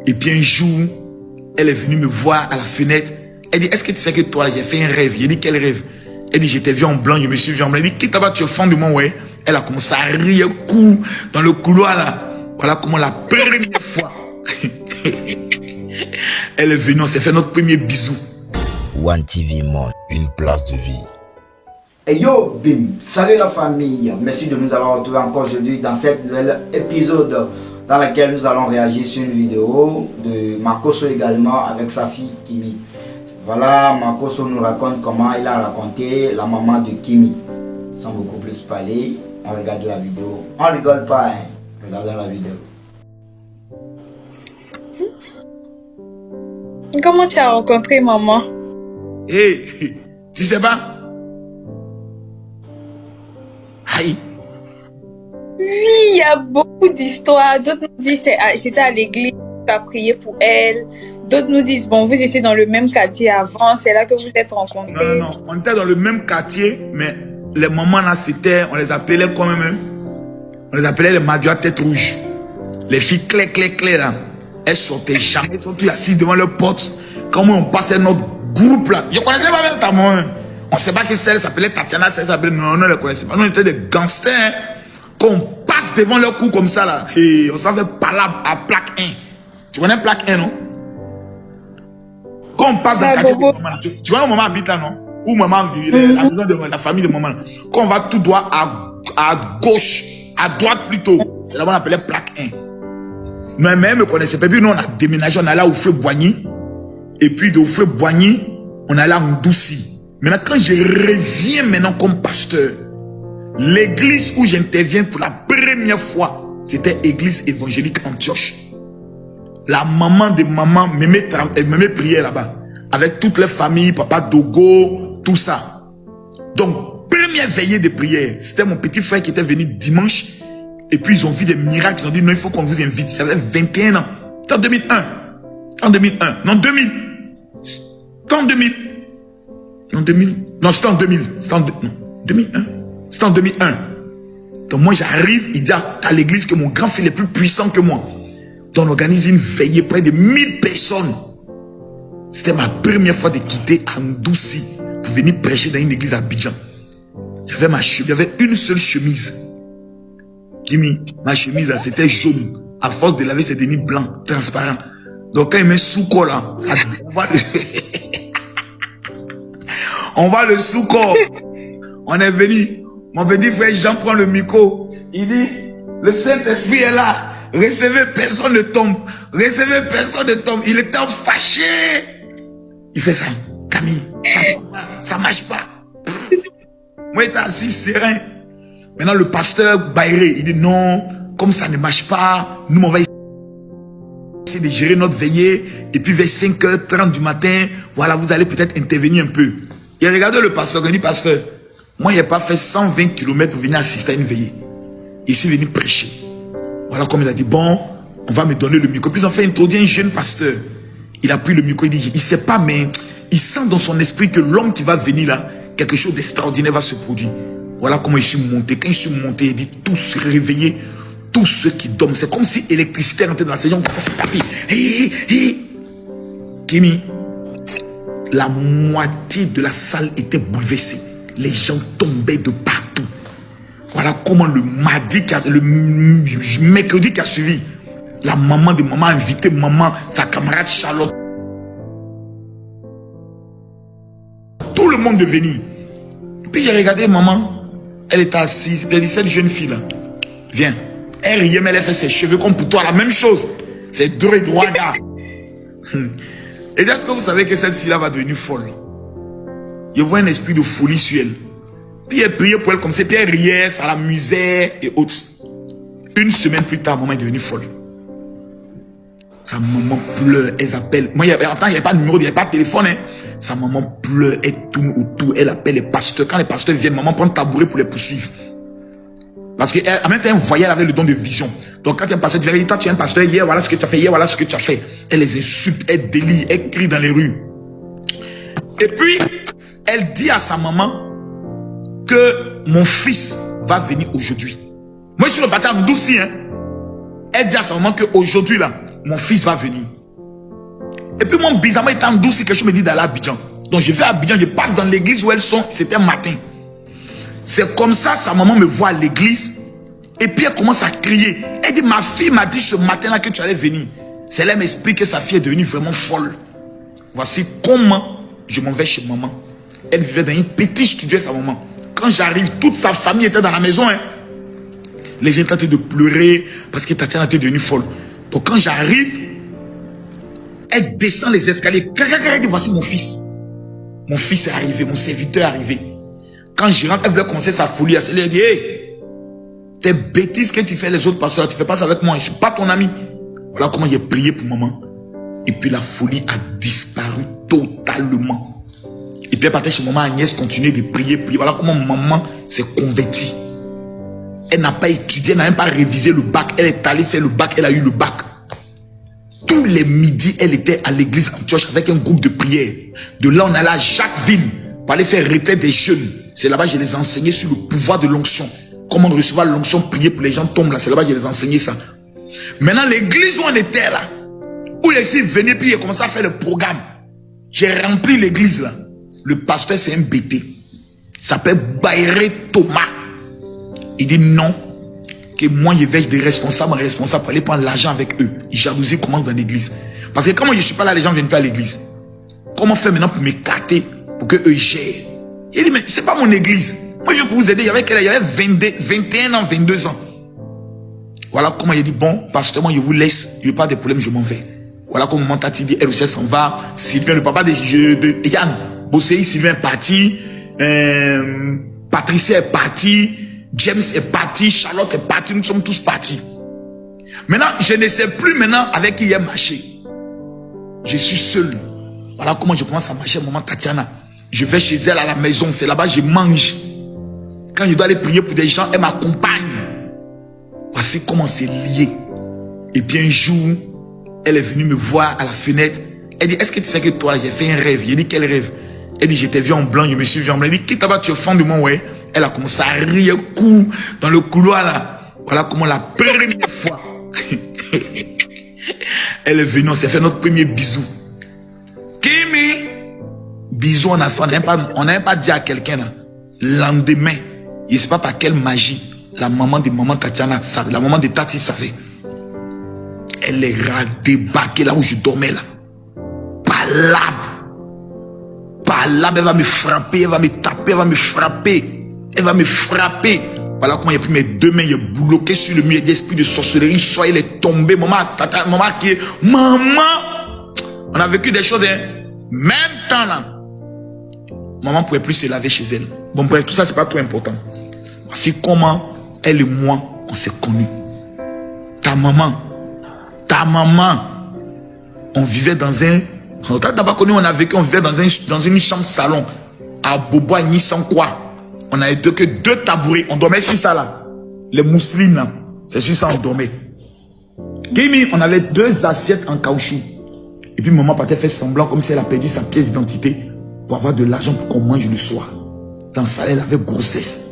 Et puis un jour, elle est venue me voir à la fenêtre. Elle dit, est-ce que tu sais que toi, j'ai fait un rêve? J'ai dit, quel rêve? Elle dit, j'étais vu en blanc, je me suis vu en blanc. Elle dit, quitte là-bas, tu es au fond de moi, ouais. Elle a commencé à rire, dans le couloir là. Voilà comment la première fois, elle est venue, on s'est fait notre premier bisou. One TV Monde, une place de vie. Et yo, bim, salut la famille, merci de nous avoir retrouvés encore aujourd'hui dans cet nouvel épisode dans lequel nous allons réagir sur une vidéo de Makosso également avec sa fille Kimi. Voilà, Makosso nous raconte comment il a raconté la maman de Kimi. Sans beaucoup plus parler, on regarde la vidéo. On rigole pas, hein, regardons la vidéo. Comment tu as rencontré maman? Hey, tu sais pas? Aïe. Oui, il y a beaucoup d'histoires. D'autres nous disent c'était à l'église, tu as prié pour elle. D'autres nous disent, bon, vous étiez dans le même quartier avant, c'est là que vous êtes rencontrés. Non, non, non, on était dans le même quartier, mais les mamans là, c'était, on les appelait quand même, on les appelait les Madiois tête rouge. Les filles clé là, elles sortaient jamais, elles sont toutes assises devant leur porte. Comment on passait notre groupe là. Je connaissais pas même ta maman. On ne sait pas qui c'est, elle s'appelait Tatiana, elle s'appelait, non, on ne les connaissait pas. Nous, on était des gangsters, hein. Quand on passe devant leur cou comme ça là, et on s'en fait parler à plaque 1. Tu connais plaque 1, non? Quand on passe dans le quartier de maman, tu vois où maman habite là, non? Où maman vit, la maison de la famille de maman. Quand on va tout droit à gauche, à droite plutôt, c'est là-bas on appelait plaque 1. Mais elle ne me connaissait pas. Puis nous, on a déménagé, on allait au feu Boigny. Et puis de feu Boigny, on allait à Ndouci. Maintenant, quand je reviens maintenant comme pasteur, l'église où j'interviens pour la première fois, c'était l'église évangélique Antioche. La maman de maman me priait là-bas. Avec toutes les familles, papa Dogo, tout ça. Donc, première veillée de prière, c'était mon petit frère qui était venu dimanche. Et puis, ils ont vu des miracles. Ils ont dit, non, il faut qu'on vous invite. J'avais 21 ans. C'était en 2001. En 2001. Non, 2000. C'était en 2000. Non, 2000. Non, c'était en 2000. C'était en 2001. C'était en 2001. Donc, moi, j'arrive, il dit à l'église que mon grand frère est plus puissant que moi. Donc, on organise une veillée près de 1000 personnes. C'était ma première fois de quitter Ndouci pour venir prêcher dans une église à Abidjan. J'avais une seule chemise. Kimi, ma chemise, c'était jaune. À force de laver, c'est devenu blanc, transparent. Donc, quand il met sous-corps là, on va le sous-corps. On est venu. Mon petit frère Jean prend le micro. Il dit, le Saint-Esprit est là. Recevez, personne ne tombe. Recevez, personne ne tombe. Il était fâché. Il fait ça. Camille, ça marche pas. Moi, j'étais assis serein. Maintenant, le pasteur Bayré, il dit non, comme ça ne marche pas, nous, on va essayer de gérer notre veillée. Et puis, vers 5h30 du matin, voilà, vous allez peut-être intervenir un peu. Il a regardé le pasteur, il dit, pasteur, moi, je n'ai pas fait 120 km pour venir assister à une veillée. Je suis venu prêcher. Voilà, comme il a dit, bon, on va me donner le micro. Puis, ils ont fait introduire un jeune pasteur. Il a pris le micro, il dit, il ne sait pas, mais il sent dans son esprit que l'homme qui va venir là, quelque chose d'extraordinaire va se produire. Voilà comment je suis monté. Quand je suis monté, il dit, tous se réveiller, tous ceux qui dorment. C'est comme si l'électricité rentrait dans la saison, ça s'est tapé. Kimi, la moitié de la salle était bouleversée. Les gens tombaient de partout. Voilà comment le mercredi qui a suivi, la maman de maman a invité maman, sa camarade Charlotte. Tout le monde est venu. Puis j'ai regardé maman. Elle était assise. Elle dit, cette jeune fille là, viens. Elle riait, mais elle a fait ses cheveux comme pour toi, la même chose. C'est droit. Et est-ce que vous savez que cette fille là va devenir folle? Je vois un esprit de folie sur elle. Puis elle priait pour elle comme ça. Puis elle riait, ça l'amusait et autres. Une semaine plus tard, maman est devenue folle. Sa maman pleure, elle appelle. Moi, il n'y avait pas de numéro, il n'y avait pas de téléphone. Hein. Sa maman pleure, elle tourne autour, elle appelle les pasteurs. Quand les pasteurs viennent, maman prend un tabouret pour les poursuivre. Parce qu'en même temps, elle voyait, elle avait le don de vision. Donc quand un pasteur dit, toi tu es un pasteur, hier voilà ce que tu as fait, hier voilà ce que tu as fait. Elle les insulte, elle délie, elle crie dans les rues. Et puis, elle dit à sa maman que mon fils va venir aujourd'hui. Moi, je suis le bâtard d'Oussi, hein. Elle dit à sa maman qu'aujourd'hui, là, mon fils va venir. Et puis moi, bizarrement, étant douce, quelque chose me dit d'aller à Abidjan. Donc je vais à Abidjan, je passe dans l'église où elles sont, c'était matin. C'est comme ça, sa maman me voit à l'église. Et puis elle commence à crier. Elle dit, ma fille m'a dit ce matin-là que tu allais venir. C'est là qu'elle m'explique que sa fille est devenue vraiment folle. Voici comment je m'en vais chez maman. Elle vivait dans une petite studio, sa maman. Quand j'arrive, toute sa famille était dans la maison. Hein. Les gens étaient en train de pleurer parce que Tatiana était devenue folle. Donc quand j'arrive, elle descend les escaliers. Elle dit, voici mon fils. Mon fils est arrivé, mon serviteur est arrivé. Quand je rentre, elle voulait commencer sa folie. Elle a dit, hey, tes bêtises que tu fais les autres pasteurs, tu ne fais pas ça avec moi, je ne suis pas ton ami. Voilà comment j'ai prié pour maman. Et puis la folie a disparu totalement. Et puis elle partait chez maman, Agnès continuait de prier. Voilà comment maman s'est convertie. Elle n'a pas étudié, elle n'a même pas révisé le bac. Elle est allée faire le bac, elle a eu le bac. Tous les midis, elle était à l'église Antioche avec un groupe de prière. De là, on allait à Jacquesville pour aller faire retraite des jeunes. C'est là-bas que je les ai enseignés sur le pouvoir de l'onction. Comment recevoir l'onction, prier pour les gens tombent là. C'est là-bas que je les ai enseignés ça. Maintenant, l'église où on était là, où les filles venaient, puis ils commençaient à faire le programme. J'ai rempli l'église là. Le pasteur, c'est un BT. Il s'appelle Bayré Thomas. Il dit non, que moi je vais des responsables pour aller prendre l'argent avec eux. Jalousie commence dans l'église. Parce que quand moi je ne suis pas là, les gens ne viennent pas à l'église. Comment faire maintenant pour m'écarter, pour que eux gèrent? Il dit, mais c'est pas mon église. Moi je viens pour vous aider. Il y avait 21 ans, 22 ans. Voilà comment il dit, bon, pasteur, moi je vous laisse. Il n'y a pas de problème, je m'en vais. Voilà comment maman Tati dit, elle aussi s'en va. Sylvain, le papa de Yann, Bosséi, Sylvain est parti. Patricia est partie. James est parti. Charlotte est partie. Nous sommes tous partis. Maintenant, je ne sais plus maintenant avec qui il a marché. Je suis seul. Voilà comment je commence à marcher, maman Tatiana. Je vais chez elle à la maison. C'est là-bas je mange. Quand je dois aller prier pour des gens, elle m'accompagne. Voici comment c'est lié. Et puis un jour, elle est venue me voir à la fenêtre. Elle dit, est-ce que tu sais que toi, j'ai fait un rêve? J'ai dit, quel rêve? Elle dit, je t'ai vu en blanc, je me suis vu en blanc. Elle dit, quitte là-bas, tu es au fond de moi, ouais. Elle a commencé à rire, coup, dans le couloir là. Voilà comment la première fois. Elle est venue, on s'est fait notre premier bisou. Kimi, bisou, on a fait, on n'a pas dit à quelqu'un là. Lendemain, je ne sais pas par quelle magie, la maman de maman Tatiana savait, la maman de Tati savait. Elle est débarquée là où je dormais là. Par là, elle va me frapper, elle va me taper, elle va me frapper. Elle va me frapper. Voilà comment il a pris mes deux mains, il a bloqué sur le mur d'esprit de sorcellerie. Soit il est tombé. Maman qui est. Maman! On a vécu des choses, hein. Même temps là. Maman ne pouvait plus se laver chez elle. Bon, bref, tout ça, c'est pas trop important. Voici comment elle et moi, on s'est connus. Ta maman, on vivait dans un. On t'a pas connu, on a vécu, on vivait dans une chambre salon. À Bobois, ni sans quoi. On n'avait que deux tabourets. On dormait sur ça là. Les mousselines là. C'est sur ça on dormait. Kimi, on avait deux assiettes en caoutchouc. Et puis maman partait faire semblant comme si elle a perdu sa pièce d'identité pour avoir de l'argent pour qu'on mange le soir. Dans ça, elle avait grossesse.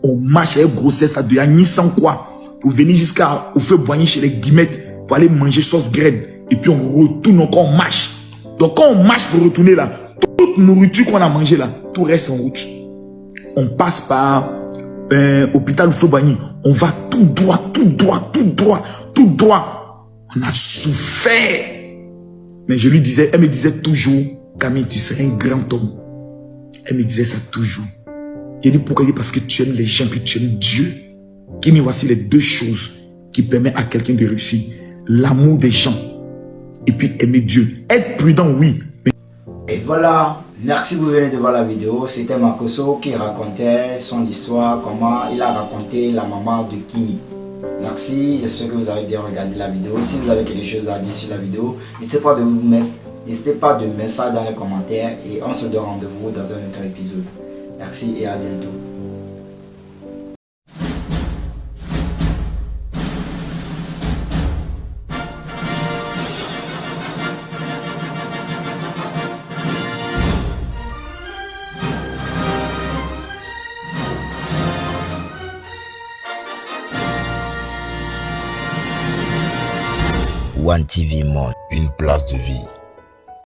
On marche avec grossesse à de ni sans quoi. Pour venir jusqu'au feu boigny chez les guillemettes pour aller manger sauce graine. Et puis on retourne encore, on marche. Donc quand on marche pour retourner là, toute nourriture qu'on a mangée là, tout reste en route. On passe par hôpital ou Fobani. On va tout droit. On a souffert. Mais je lui disais, elle me disait toujours, Camille, tu serais un grand homme. Elle me disait ça toujours. Il dit pourquoi? Il dit parce que tu aimes les gens, puis tu aimes Dieu. Qui me voici les deux choses qui permettent à quelqu'un de réussir. L'amour des gens et puis aimer Dieu. Être prudent, oui. Mais... Et voilà. Merci, vous venez de voir la vidéo. C'était Makoso qui racontait son histoire, comment il a raconté la maman de Kimi. Merci, j'espère que vous avez bien regardé la vidéo. Si vous avez quelque chose à dire sur la vidéo, n'hésitez pas de mettre ça dans les commentaires et on se donne rendez-vous dans un autre épisode. Merci et à bientôt. One TV Monde, une place de vie.